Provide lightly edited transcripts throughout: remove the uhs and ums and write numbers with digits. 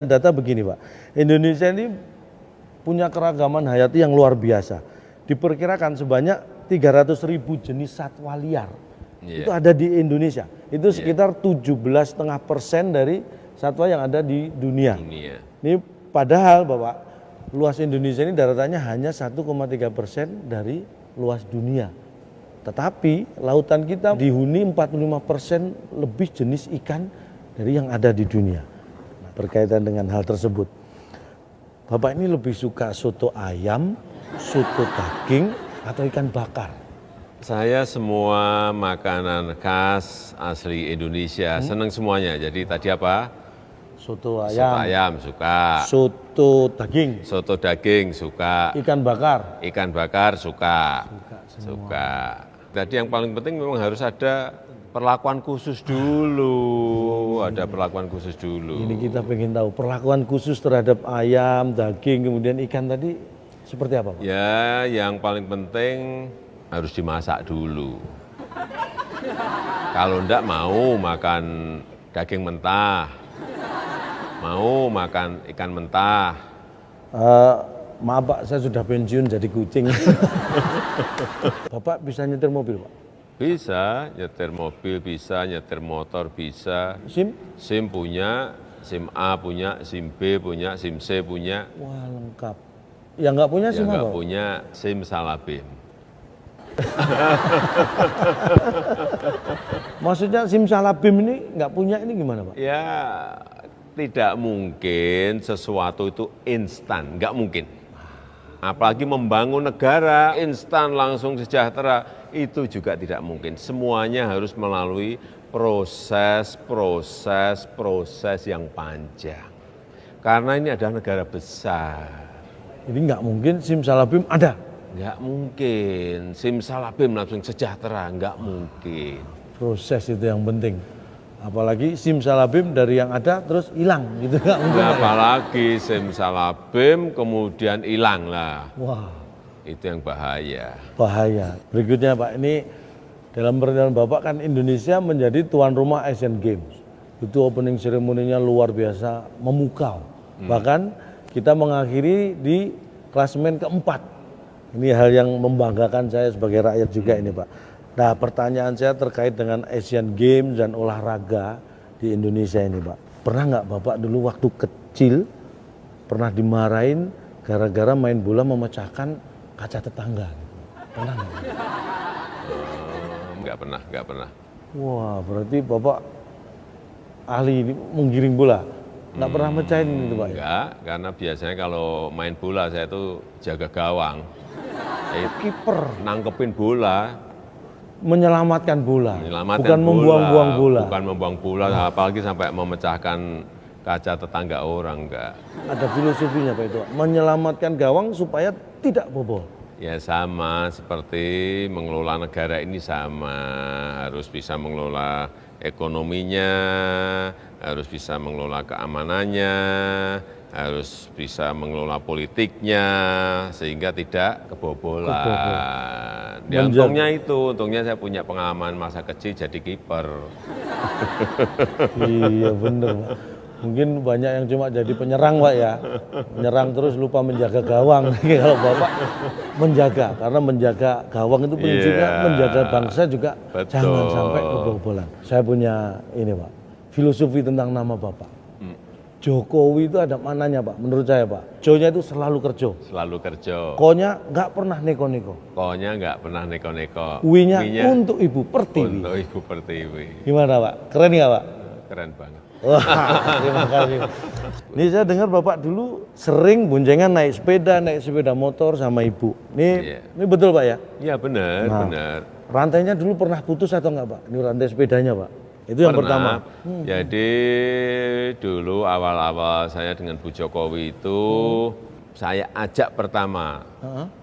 Data begini Pak, Indonesia ini punya keragaman hayati yang luar biasa. Diperkirakan sebanyak 300.000 jenis satwa liar. Itu ada di Indonesia. Itu sekitar 17,5% dari satwa yang ada di dunia. Ini padahal Bapak, luas Indonesia ini daratannya hanya 1,3% dari luas dunia. Tetapi lautan kita dihuni 45% lebih jenis ikan dari yang ada di dunia. Berkaitan dengan hal tersebut, Bapak ini lebih suka soto ayam, soto daging, atau ikan bakar? Saya semua makanan khas asli Indonesia, seneng semuanya. Jadi tadi apa? Soto ayam. Soto ayam suka. Soto daging. Soto daging suka. Ikan bakar. Ikan bakar suka. Suka. Tadi yang paling penting memang harus ada perlakuan khusus dulu, ada perlakuan khusus dulu. Ini kita pengen tahu perlakuan khusus terhadap ayam, daging, kemudian ikan tadi seperti apa Pak? Ya, yang paling penting harus dimasak dulu. Kalau enggak mau makan daging mentah, mau makan ikan mentah. Maaf Pak, saya sudah pensiun jadi kucing. Bapak bisa nyetir mobil Pak? Bisa, nyetir mobil bisa, nyetir motor bisa. SIM? SIM punya, SIM A punya, SIM B punya, SIM C punya. Wah lengkap. Yang nggak punya SIM apa? Yang nggak punya SIM Salabim. Maksudnya SIM Salabim ini nggak punya ini gimana Pak? Ya, tidak mungkin sesuatu itu instan, nggak mungkin. Apalagi membangun negara instan langsung sejahtera, itu juga tidak mungkin. Semuanya harus melalui proses yang panjang. Karena ini adalah negara besar. Jadi nggak mungkin SIM Salabim ada? Nggak mungkin. SIM Salabim langsung sejahtera, nggak mungkin. Proses itu yang penting. Apalagi SIM Salabim dari yang ada terus hilang gitu nggak mungkin. Apalagi SIM Salabim kemudian hilang lah. Wah. Itu yang bahaya. Bahaya. Berikutnya Pak, ini dalam pernyataan Bapak kan Indonesia menjadi tuan rumah Asian Games. Itu opening ceremony-nya luar biasa, memukau. Bahkan kita mengakhiri di klasemen keempat. Ini hal yang membanggakan saya sebagai rakyat juga ini Pak. Nah pertanyaan saya terkait dengan Asian Games dan olahraga di Indonesia ini Pak. Pernah nggak Bapak dulu waktu kecil pernah dimarahin gara-gara main bola memecahkan kaca tetangga? Pernah nggak? Nggak pernah. Wah berarti Bapak ahli ini menggiring bola? Nggak pernah mecahin itu Pak? Enggak, karena biasanya kalau main bola saya itu jaga gawang. Kiper. Nangkepin bola. Menyelamatkan bola, Menyelamatkan bukan membuang-buang bola. Bukan membuang bola, apalagi sampai memecahkan kaca tetangga orang, enggak. Ada filosofinya Pak itu, menyelamatkan gawang supaya tidak bobol. Ya sama, seperti mengelola negara ini sama, harus bisa mengelola ekonominya, harus bisa mengelola keamanannya, harus bisa mengelola politiknya, sehingga tidak kebobolan. Ya, untungnya saya punya pengalaman masa kecil jadi kiper. Iya bener Pak. Mungkin banyak yang cuma jadi penyerang Pak ya. Menyerang terus lupa menjaga gawang. Kalau Bapak menjaga, karena menjaga gawang itu pun juga menjaga bangsa juga. Betul. Jangan sampai kebobolan. Saya punya ini Pak, filosofi tentang nama Bapak. Jokowi itu ada mananya Pak, menurut saya Pak. Jo-nya itu selalu kerja. Selalu kerja. Ko-nya nggak pernah neko-neko. Ko-nya nggak pernah neko-neko. Wi-nya untuk Ibu Pertiwi. Untuk Ibu Pertiwi. Gimana Pak? Keren nggak Pak? Keren banget. Wah, terima kasih. Ini saya dengar Bapak dulu sering boncengan naik sepeda motor sama Ibu. Ini betul Pak ya? Iya benar, benar. Rantainya dulu pernah putus atau enggak Pak? Ini rantai sepedanya Pak. Itu yang pertama. Jadi dulu awal-awal saya dengan Bu Jokowi itu saya ajak pertama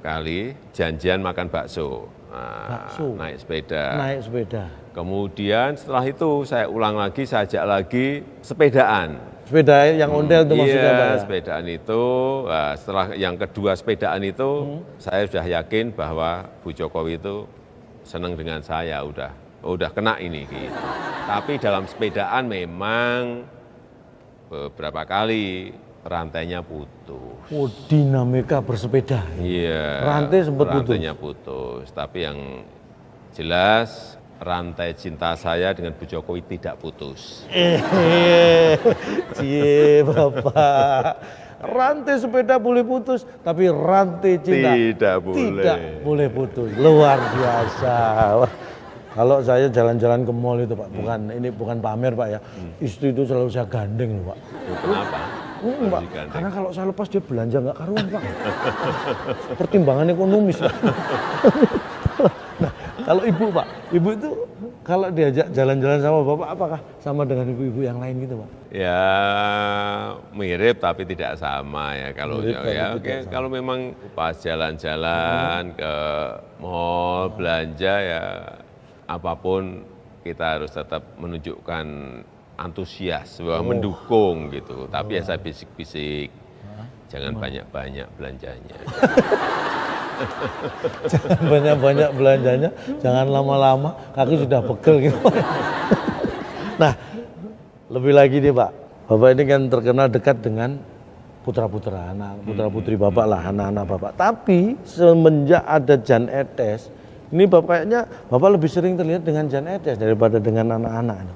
kali janjian makan bakso. Nah, naik sepeda. Naik sepeda. Kemudian setelah itu saya ulang lagi, saya ajak lagi sepedaan. Sepeda yang ondel itu maksudnya Pak? Iya, sepedaan itu. Setelah yang kedua sepedaan itu, saya sudah yakin bahwa Bu Jokowi itu senang dengan saya, udah kena ini gitu. Tapi dalam sepedaan memang beberapa kali rantainya putus. Oh, dinamika bersepeda. Iya. Rantai sempat putus. Rantainya putus. Tapi yang jelas rantai cinta saya dengan Bu Jokowi tidak putus. Cie Bapak. Rantai sepeda boleh putus, tapi rantai cinta Tidak boleh. tidak boleh putus. Luar biasa. Wah, kalau saya jalan-jalan ke mall itu Pak, bukan pamer Pak ya. Istri itu selalu saya gandeng loh Pak. Kenapa? Pak, karena kalau saya lepas dia belanja nggak karuan Pak. Pertimbangan ekonomis Pak. Nah, kalau ibu Pak, ibu itu kalau diajak jalan-jalan sama Bapak, apakah sama dengan ibu-ibu yang lain gitu Pak? Ya mirip tapi tidak sama ya kalau Mirip, tapi ya tidak oke sama. kalau memang pas jalan-jalan ke mall belanja ya apapun kita harus tetap menunjukkan antusias bahwa mendukung gitu tapi ya saya bisik-bisik jangan banyak-banyak belanjanya. Jangan banyak-banyak belanjanya, jangan lama-lama, kaki sudah pegel gitu. Nah, lebih lagi nih Pak, Bapak ini kan terkenal dekat dengan putra-putra, anak putra-putri Bapak lah, anak-anak Bapak. Tapi semenjak ada Jan Etes, ini Bapak lebih sering terlihat dengan Jan Etes daripada dengan anak-anak.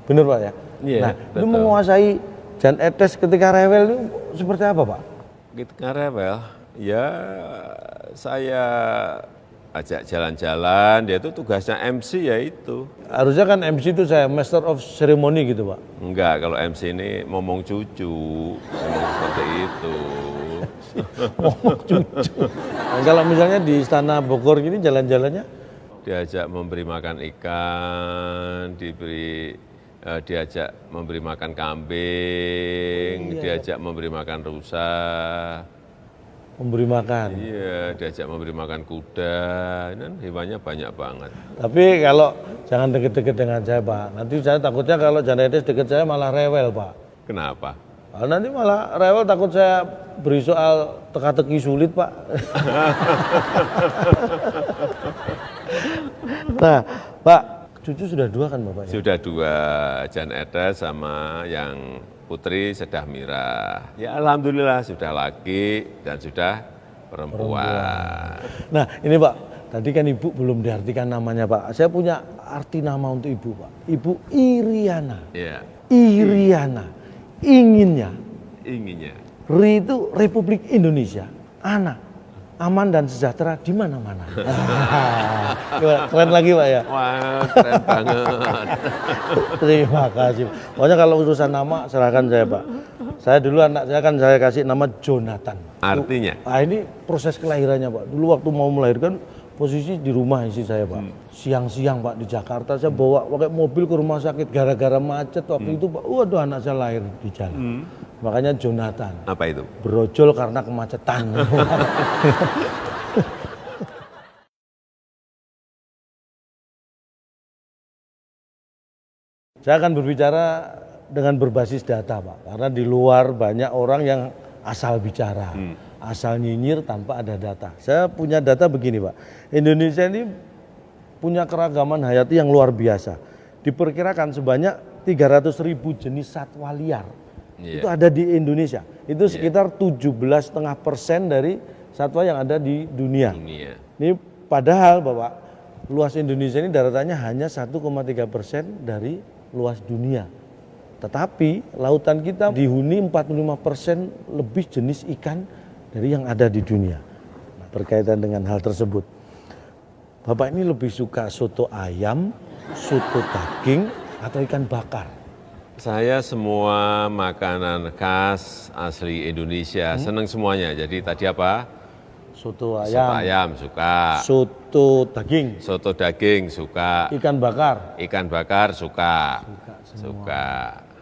Benar Pak ya? Iya, Nah, betul. ini menguasai Jan Etes ketika rewel itu seperti apa Pak? Ketika rewel, ya saya ajak jalan-jalan, dia itu tugasnya MC ya itu. Harusnya kan MC itu saya Master of Ceremony gitu Pak. Enggak, kalau MC ini ngomong cucu, memang seperti itu. Ngomong cucu. Nah, kalau misalnya di Istana Bogor gini jalan-jalannya Diajak memberi makan ikan, diajak memberi makan kambing, diajak memberi makan rusa. memberi makan. Iya, diajak memberi makan kuda, ini kan hewannya banyak banget. Tapi kalau jangan deket-deket dengan saya Pak. Nanti saya takutnya kalau Jan Etes deket saya malah rewel Pak. Kenapa? Nanti malah rewel takut saya beri soal teka-teki sulit Pak. Nah Pak, cucu sudah 2 kan Bapak ya? Sudah 2, Jan Etes sama yang putri Sedah Mirah. Ya alhamdulillah sudah laki dan sudah perempuan. Nah ini Pak, tadi kan Ibu belum diartikan namanya Pak. Saya punya arti nama untuk Ibu Pak. Ibu Iriana. Ya, Iriana. Inginnya. inginnya. Itu Republik Indonesia. Ana. Aman dan sejahtera di mana-mana. Keren lagi Pak ya. Wah, keren banget. Terima kasih. Pokoknya kalau urusan nama serahkan saya Pak. Saya dulu anak saya kan saya kasih nama Jonathan. Artinya? Nah ini proses kelahirannya Pak. Dulu waktu mau melahirkan posisi di rumah istri saya Pak. Siang-siang Pak di Jakarta saya bawa pakai mobil ke rumah sakit gara-gara macet waktu itu Pak. Waduh anak saya lahir di jalan. Makanya Jonathan. Apa itu? Brojol karena kemacetan. Saya akan berbicara dengan berbasis data Pak, karena di luar banyak orang yang asal bicara, asal nyinyir tanpa ada data. Saya punya data begini Pak, Indonesia ini punya keragaman hayati yang luar biasa. Diperkirakan sebanyak 300.000 jenis satwa liar. Itu ada di Indonesia. Itu sekitar 17,5% dari satwa yang ada di dunia. Ini padahal Bapak, luas Indonesia ini daratannya hanya 1,3% dari luas dunia. Tetapi lautan kita dihuni 45% lebih jenis ikan dari yang ada di dunia. Nah, berkaitan dengan hal tersebut, Bapak ini lebih suka soto ayam, soto daging, atau ikan bakar? Saya semua makanan khas asli Indonesia, seneng semuanya. Jadi tadi apa? Soto ayam, Soto ayam suka, soto daging, soto daging suka, ikan bakar. ikan bakar suka.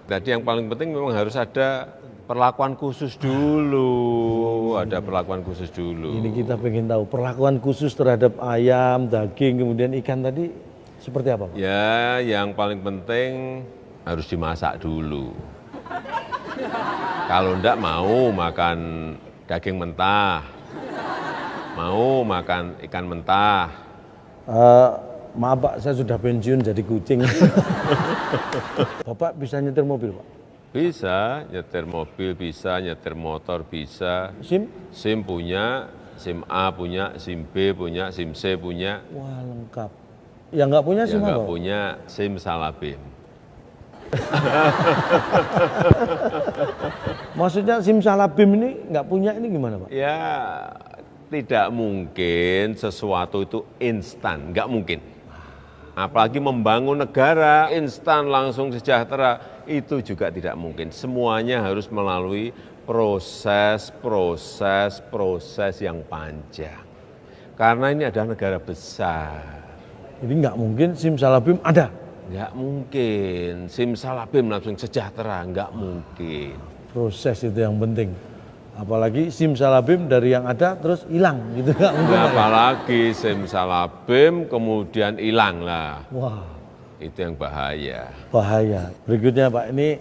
Tadi yang paling penting memang harus ada perlakuan khusus dulu, ada perlakuan khusus dulu. Ini kita pengen tahu perlakuan khusus terhadap ayam, daging, kemudian ikan tadi seperti apa Pak? Ya, yang paling penting harus dimasak dulu. Kalau enggak mau makan daging mentah, mau makan ikan mentah. Maaf Pak, saya sudah pensiun jadi kucing. Bapak bisa nyetir mobil Pak? Bisa, nyetir mobil bisa, nyetir motor bisa. SIM? SIM punya, SIM A punya, SIM B punya, SIM C punya. Wah, lengkap. Yang nggak punya Yang SIM nggak apa? punya SIM salabim. Maksudnya SIM salabim ini nggak punya ini gimana Pak? Ya, tidak mungkin sesuatu itu instan, nggak mungkin. Apalagi membangun negara instan langsung sejahtera, itu juga tidak mungkin. Semuanya harus melalui proses yang panjang. Karena ini adalah negara besar. Jadi nggak mungkin SIM salabim ada. Nggak mungkin, SIM salabim langsung sejahtera, nggak mungkin. Proses itu yang penting. Apalagi SIM salabim dari yang ada terus hilang gitu nggak mungkin. Nah, Pak, ya? apalagi SIM salabim kemudian hilang lah. Wah, Itu yang bahaya. bahaya. Berikutnya Pak, ini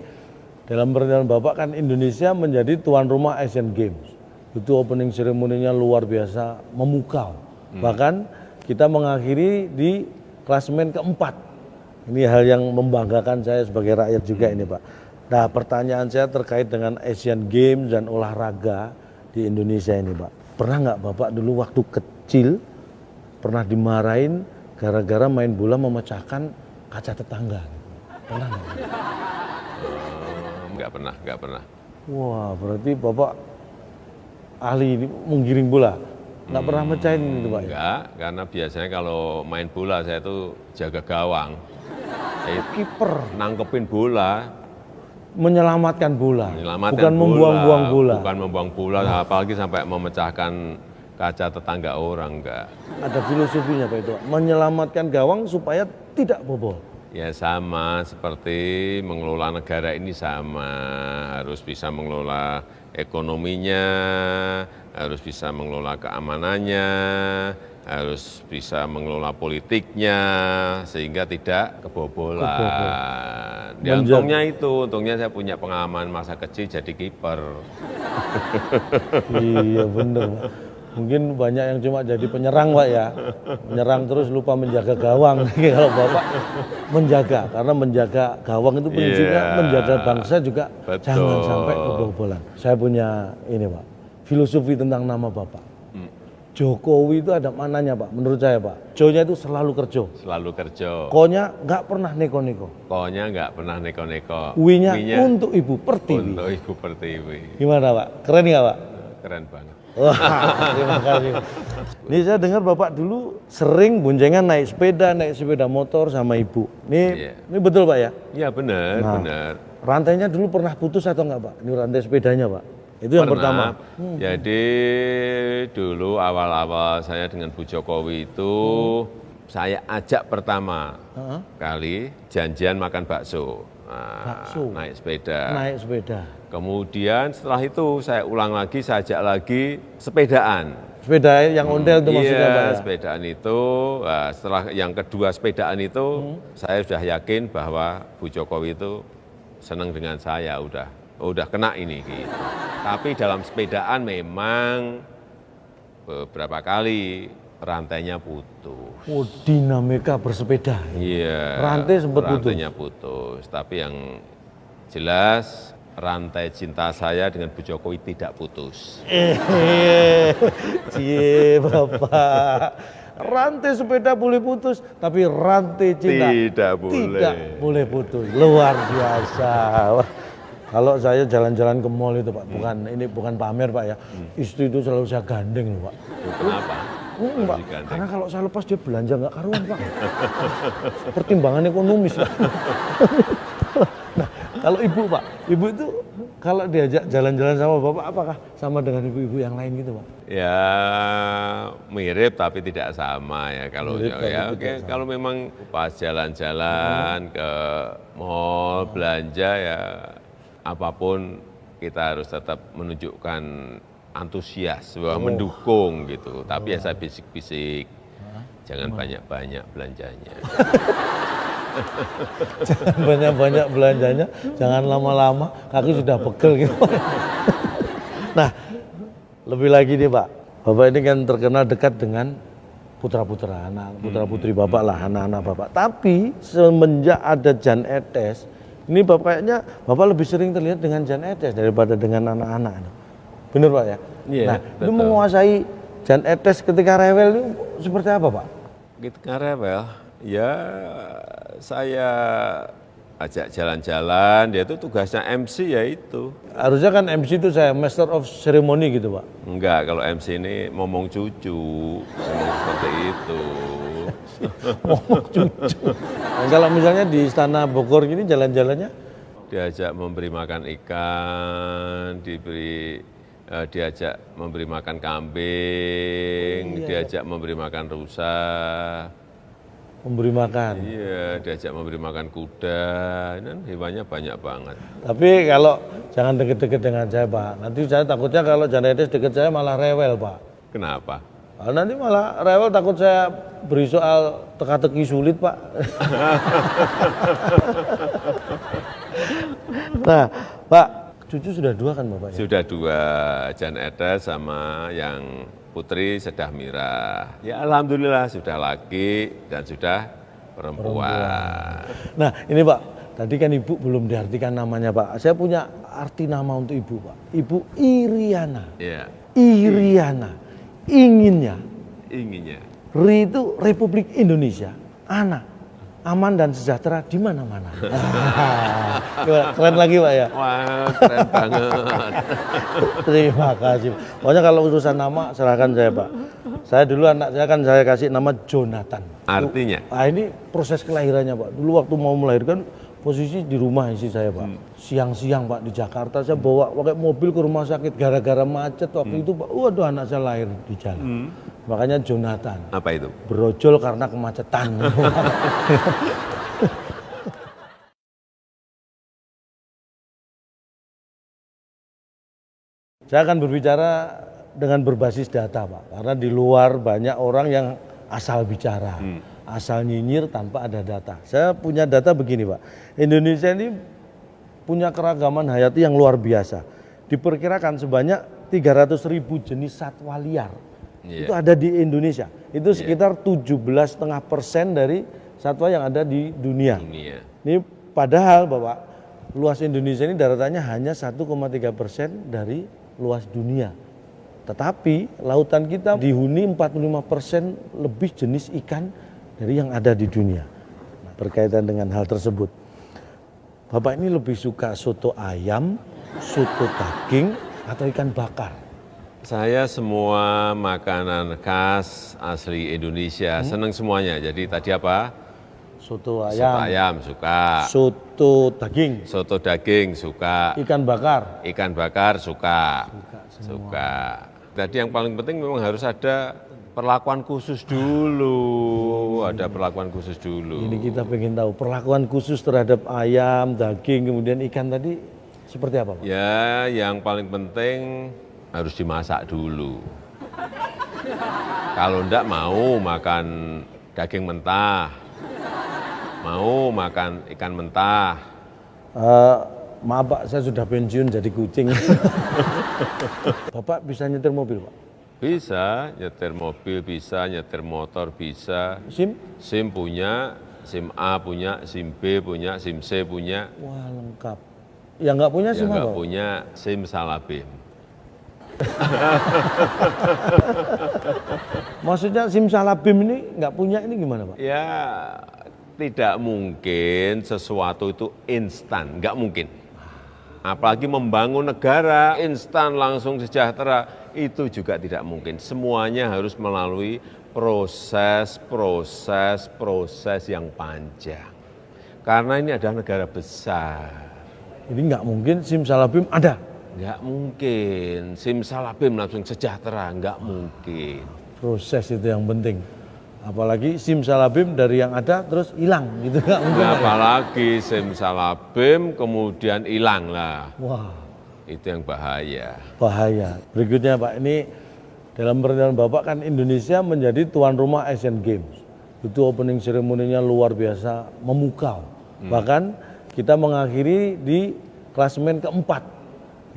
dalam pernyataan Bapak kan Indonesia menjadi tuan rumah Asian Games. Itu opening ceremony-nya luar biasa, memukau. Bahkan kita mengakhiri di klasemen keempat. Ini hal yang membanggakan saya sebagai rakyat juga ini Pak. Nah, pertanyaan saya terkait dengan Asian Games dan olahraga di Indonesia ini Pak. Pernah nggak Bapak dulu waktu kecil pernah dimarahin gara-gara main bola memecahkan kaca tetangga? Pernah nggak? Nggak pernah. Wah, berarti Bapak ahli ini menggiring bola. Nggak pernah mecahin itu Pak? Ya? Enggak, karena biasanya kalau main bola saya itu jaga gawang. Kiper. Nangkepin bola, Menyelamatkan bola, menyelamatkan bukan membuang-buang bola. Bukan membuang bola, apalagi sampai memecahkan kaca tetangga orang, enggak. Ada filosofinya Pak itu, menyelamatkan gawang supaya tidak bobol. Ya sama seperti mengelola negara ini sama, harus bisa mengelola ekonominya, harus bisa mengelola keamanannya, harus bisa mengelola politiknya sehingga tidak kebobolan. Ya, untungnya saya punya pengalaman masa kecil jadi kiper. Iya bener Pak. Mungkin banyak yang cuma jadi penyerang Pak ya, menyerang terus lupa menjaga gawang. Kalau Bapak menjaga, karena menjaga gawang itu prinsipnya menjaga bangsa juga. Betul. Jangan sampai kebobolan. Saya punya ini Pak, filosofi tentang nama Bapak. Jokowi itu ada mananya Pak, menurut saya Pak. Jo-nya itu selalu kerjo. Selalu kerja. Ko-nya nggak pernah neko-neko. Ko-nya nggak pernah neko-neko. Wi-nya untuk Ibu Pertiwi. Untuk Ibu Pertiwi. Gimana Pak? Keren nggak Pak? Keren banget. Wah, terima kasih. Ini saya dengar Bapak dulu sering boncengan naik sepeda motor sama Ibu. Ini betul Pak ya? Iya benar, Nah, benar. Rantainya dulu pernah putus atau enggak Pak? Ini rantai sepedanya Pak. Itu yang pertama. Jadi dulu awal-awal saya dengan Bu Jokowi itu saya ajak pertama kali janjian makan bakso. Nah, Bakso. naik sepeda. Naik sepeda. Kemudian setelah itu saya ulang lagi, saya ajak lagi sepedaan. Sepeda yang ondel itu maksudnya Pak Iya, ya? sepedaan itu, nah, setelah yang kedua sepedaan itu, saya sudah yakin bahwa Bu Jokowi itu senang dengan saya, udah kena ini. Gitu. Tapi dalam sepedaan memang beberapa kali rantainya putus. Oh, dinamika bersepeda. Iya, Rantai sempat putus. rantainya putus. Tapi yang jelas rantai cinta saya dengan Bu Jokowi tidak putus. Cie Bapak. Rantai sepeda boleh putus, tapi rantai cinta Tidak boleh. tidak boleh putus. Luar biasa. Wah, kalau saya jalan-jalan ke mall itu Pak, bukan pamer Pak ya. Istri itu selalu saya gandeng loh Pak. Kenapa? Pak, karena kalau saya lepas dia belanja nggak karuan Pak. Pertimbangan ekonomis Pak. Nah, kalau Ibu Pak, Ibu itu kalau diajak jalan-jalan sama Bapak apakah sama dengan ibu-ibu yang lain gitu Pak? Ya mirip tapi tidak sama ya kalau Mirip tapi ya tidak oke sama. kalau memang pas jalan-jalan ke mall belanja ya apapun kita harus tetap menunjukkan antusias bahwa mendukung gitu tapi ya saya bisik-bisik jangan banyak-banyak belanjanya. Jangan banyak-banyak belanjanya, jangan lama-lama, kaki sudah pegel gitu. Nah, lebih lagi nih Pak, Bapak ini kan terkenal dekat dengan putra-putri Bapak lah, anak-anak Bapak. Tapi semenjak ada Jan Etes, Ini kayaknya Bapak lebih sering terlihat dengan Jan Etes daripada dengan anak-anak. Benar Pak ya? Iya, Nah, itu betul. menguasai Jan Etes ketika rewel itu seperti apa Pak? Ketika rewel, ya saya ajak jalan-jalan, dia itu tugasnya MC ya itu. Harusnya kan MC itu saya Master of Ceremony gitu Pak. Enggak, kalau MC ini ngomong cucu, memang seperti itu. Ngomong cucu. Nah, kalau misalnya di Istana Bogor gini jalan-jalannya Diajak memberi makan ikan, diajak memberi makan kambing, diajak memberi makan rusa, memberi makan. iya, diajak memberi makan kuda, ini kan hewannya banyak banget. Tapi kalau jangan deket-deket dengan saya Pak. Nanti saya takutnya kalau Jan Etes deket saya malah rewel Pak. Kenapa? Nanti malah rewel takut saya beri soal teka-teki sulit Pak. Nah Pak, cucu sudah 2 kan Bapak ya? Sudah 2, Jan Etes sama yang putri Sedah Mirah. Ya alhamdulillah sudah laki dan sudah perempuan. Nah ini Pak, tadi kan Ibu belum diartikan namanya Pak. Saya punya arti nama untuk Ibu Pak. Ibu Iriana. Ya, Iriana. Inginnya. inginnya. Itu Republik Indonesia. Ana. Aman dan sejahtera di mana-mana. Keren lagi Pak ya. Wah, keren banget. Terima kasih. Pokoknya kalau urusan nama serahkan saya Pak. Saya dulu anak saya kan saya kasih nama Jonathan. Artinya? Ini proses kelahirannya Pak. Dulu waktu mau melahirkan posisi di rumah istri saya Pak. Siang-siang Pak di Jakarta saya bawa pakai mobil ke rumah sakit gara-gara macet waktu itu Pak. Waduh anak saya lahir di jalan. Makanya Jonathan. Apa itu? Brojol karena kemacetan. Saya akan berbicara dengan berbasis data Pak, karena di luar banyak orang yang asal bicara, asal nyinyir tanpa ada data. Saya punya data begini Pak, Indonesia ini punya keragaman hayati yang luar biasa. Diperkirakan sebanyak 300.000 jenis satwa liar. Itu ada di Indonesia. Itu sekitar 17,5% dari satwa yang ada di dunia. Ini padahal Bapak, luas Indonesia ini daratannya hanya 1,3% dari luas dunia. Tetapi lautan kita dihuni 45% lebih jenis ikan dari yang ada di dunia. Nah, berkaitan dengan hal tersebut, Bapak ini lebih suka soto ayam, soto daging, atau ikan bakar? Saya semua makanan khas asli Indonesia, seneng semuanya. Jadi tadi apa? Soto ayam. Soto ayam suka. Soto daging. Soto daging suka. Ikan bakar. Ikan bakar suka. Suka. Tadi yang paling penting memang harus ada perlakuan khusus dulu. Ada perlakuan khusus dulu. Ini kita pengen tahu perlakuan khusus terhadap ayam, daging, kemudian ikan tadi seperti apa Pak? Ya, yang paling penting harus dimasak dulu. Kalau enggak mau makan daging mentah, mau makan ikan mentah. Maaf Pak, saya sudah pensiun jadi kucing. Bapak bisa nyetir mobil Pak? Bisa, nyetir mobil bisa, nyetir motor bisa. SIM? SIM punya, SIM A punya, SIM B punya, SIM C punya. Wah lengkap. Yang nggak punya Yang SIM apa? nggak punya SIM Salabim. Maksudnya SIM Salabim ini nggak punya ini gimana Pak? Ya, tidak mungkin sesuatu itu instan, nggak mungkin. Apalagi membangun negara instan langsung sejahtera, itu juga tidak mungkin. Semuanya harus melalui proses yang panjang. Karena ini adalah negara besar. Jadi nggak mungkin SIM Salabim ada? Nggak mungkin, SIM Salabim langsung sejahtera, nggak mungkin. Proses itu yang penting. Apalagi SIM Salabim dari yang ada terus hilang gitu nggak mungkin. Nah, apalagi SIM Salabim kemudian hilang lah. Wah, itu yang bahaya. Bahaya. Berikutnya Pak, ini dalam pernyataan Bapak kan Indonesia menjadi tuan rumah Asian Games. Itu opening ceremony-nya luar biasa, memukau. Bahkan kita mengakhiri di klasemen keempat.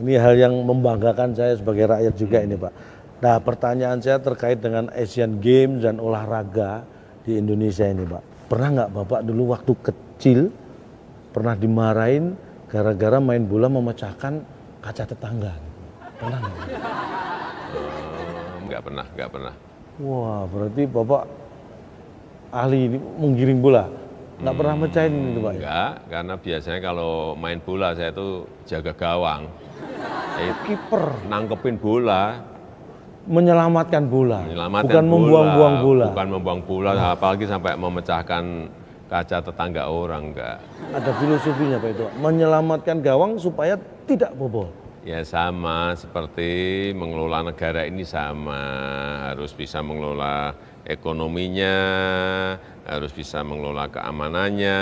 Ini hal yang membanggakan saya sebagai rakyat juga ini Pak. Nah pertanyaan saya terkait dengan Asian Games dan olahraga di Indonesia ini Pak. Pernah nggak Bapak dulu waktu kecil pernah dimarahin gara-gara main bola memecahkan kaca tetangga. Pernah nggak? Nggak pernah. Wah, berarti Bapak ahli ini menggiring bola. Nggak pernah mecahin itu Pak? Enggak, karena biasanya kalau main bola saya itu jaga gawang. Kiper. Nangkepin bola, Menyelamatkan bola, menyelamatkan bukan bola, membuang-buang bola. Bukan membuang bola, apalagi sampai memecahkan kaca tetangga orang, enggak. Ada filosofinya Pak itu, menyelamatkan gawang supaya tidak bobol. Ya sama seperti mengelola negara ini sama, harus bisa mengelola ekonominya, harus bisa mengelola keamanannya,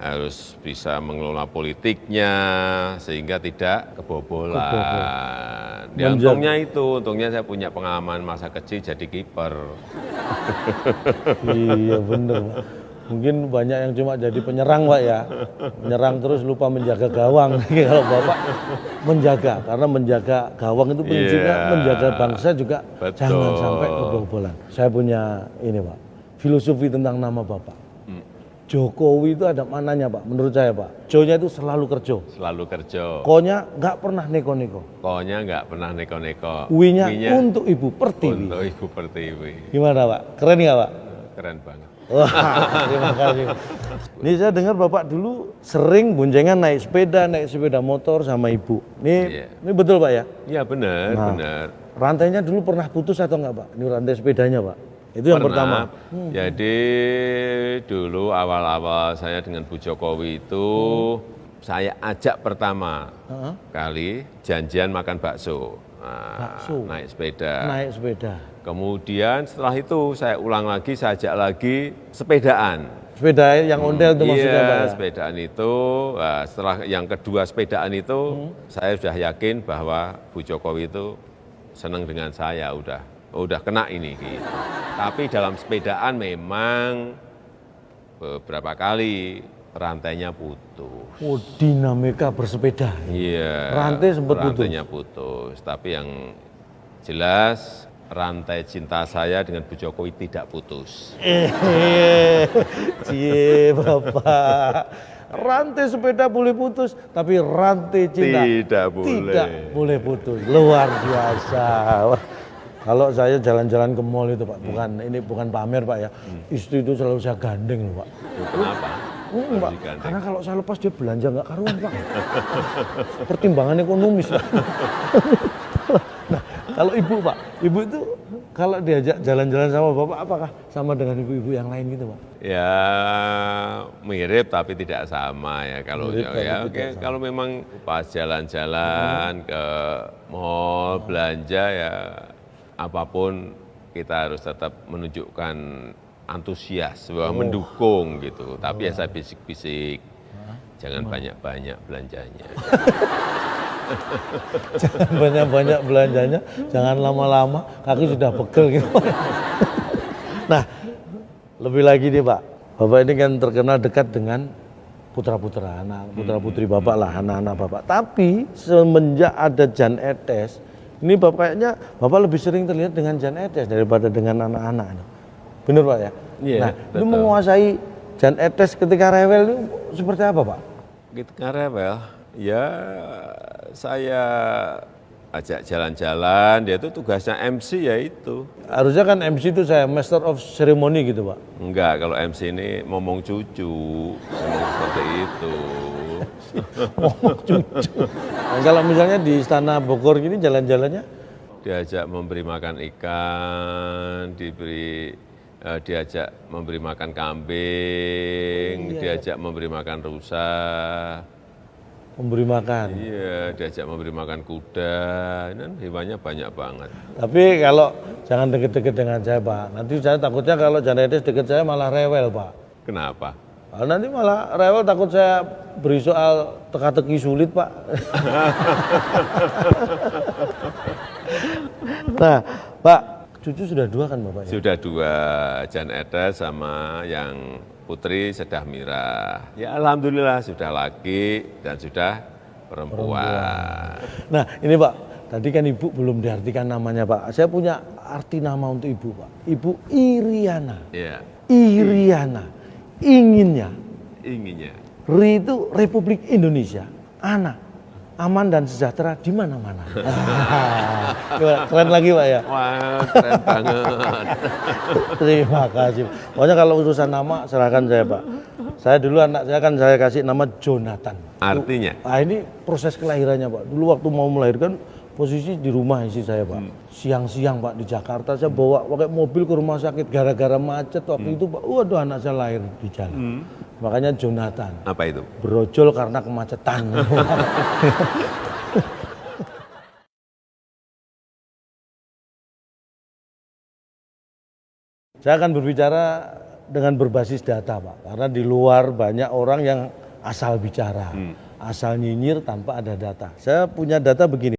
harus bisa mengelola politiknya sehingga tidak kebobolan. Ya, untungnya saya punya pengalaman masa kecil jadi kiper. Iya bener Pak. Mungkin banyak yang cuma jadi penyerang Pak ya. Menyerang terus lupa menjaga gawang. Kalau Bapak menjaga, karena menjaga gawang itu prinsipnya menjaga bangsa juga. Betul. Jangan sampai kebobolan. Saya punya ini Pak, filosofi tentang nama Bapak. Jokowi itu ada mananya Pak, menurut saya Pak. Jo-nya itu selalu kerjo. Selalu kerja. Ko-nya nggak pernah neko-neko. Ko-nya nggak pernah neko-neko. Wi-nya untuk Ibu Pertiwi. Untuk Ibu Pertiwi. Gimana Pak? Keren nggak Pak? Keren banget. Wah, terima kasih. Ini saya dengar Bapak dulu sering boncengan naik sepeda motor sama Ibu. Ini betul Pak ya? Iya benar, benar. Rantainya dulu pernah putus atau enggak Pak? Ini rantai sepedanya Pak. Itu yang pertama. Jadi dulu awal-awal saya dengan Bu Jokowi itu saya ajak pertama kali janjian makan bakso. Nah, naik sepeda. Naik sepeda. Kemudian setelah itu saya ulang lagi, saya ajak lagi sepedaan. Sepeda yang ondel itu maksudnya Pak ya? Sepedaan itu, setelah yang kedua sepedaan itu, saya sudah yakin bahwa Bu Jokowi itu senang dengan saya, udah kena ini. Gitu. Tapi dalam sepedaan memang beberapa kali rantainya putus. Oh, dinamika bersepeda. Iya. Rantai sempat putus. Rantainya putus. Tapi yang jelas rantai cinta saya dengan Bu Jokowi tidak putus. Cie Bapak. Rantai sepeda boleh putus, tapi rantai cinta tidak boleh putus. Luar biasa. Wah, kalau saya jalan-jalan ke mall itu Pak, bukan pamer Pak ya. Istri itu selalu saya gandeng loh Pak. Kenapa? Pak, karena kalau saya lepas dia belanja nggak karuan Pak. Pertimbangan ekonomis Pak. Nah, kalau Ibu Pak, Ibu itu kalau diajak jalan-jalan sama Bapak apakah sama dengan ibu-ibu yang lain gitu Pak? Ya mirip tapi tidak sama ya kalau kalau memang pas jalan-jalan ke mall belanja ya apapun kita harus tetap menunjukkan antusias bahwa mendukung gitu. Tapi ya saya bisik-bisik jangan banyak-banyak belanjanya. Jangan banyak-banyak belanjanya, jangan lama-lama, kaki sudah pegel gitu. Nah, lebih lagi nih Pak, Bapak ini kan terkenal dekat dengan putra-putra, putra-putri Bapak lah, anak-anak Bapak. Tapi semenjak ada Jan Etes, ini kayaknya Bapak lebih sering terlihat dengan Jan Etes daripada dengan anak-anak. Benar Pak ya? Iya, nah, betul. Itu menguasai Jan Etes ketika rewel itu seperti apa Pak? Ketika rewel, ya saya ajak jalan-jalan, dia itu tugasnya MC ya itu. Harusnya kan MC itu saya Master of Ceremony gitu Pak. Enggak, kalau MC ini ngomong cucu, memang seperti itu. Ngomong cucu. Nah, kalau misalnya di Istana Bogor gini jalan-jalannya? Diajak memberi makan ikan, diajak memberi makan kambing, diajak memberi makan rusa. Memberi makan. Iya, diajak memberi makan kuda, ini kan hewannya banyak banget. Tapi kalau jangan deket-deket dengan saya Pak, nanti saya takutnya kalau Jan Etes deket saya malah rewel Pak. Kenapa? Nanti malah rewel takut saya beri soal teka-teki sulit Pak. Nah Pak, cucu sudah 2 kan Bapak ya? Sudah 2, Jan Etes sama yang putri Sedah Mirah. Ya alhamdulillah sudah laki dan sudah perempuan. Nah ini Pak, tadi kan Ibu belum diartikan namanya Pak. Saya punya arti nama untuk Ibu Pak. Ibu Iriana. Ya. Iriana. Inginnya. RI itu Republik Indonesia, aman dan sejahtera di mana-mana. Keren lagi Pak ya. Wah, keren banget. Terima kasih. Pokoknya kalau urusan nama serahkan saya Pak. Saya dulu anak saya kan saya kasih nama Jonathan. Artinya? Ini proses kelahirannya Pak. Dulu waktu mau melahirkan posisi di rumah istri saya Pak. Siang-siang Pak di Jakarta saya bawa pakai mobil ke rumah sakit gara-gara macet waktu itu Pak. Waduh anak saya lahir di jalan. Makanya Jonathan. Apa itu? Brojol karena kemacetan. Saya akan berbicara dengan berbasis data Pak, karena di luar banyak orang yang asal bicara, asal nyinyir tanpa ada data. Saya punya data begini.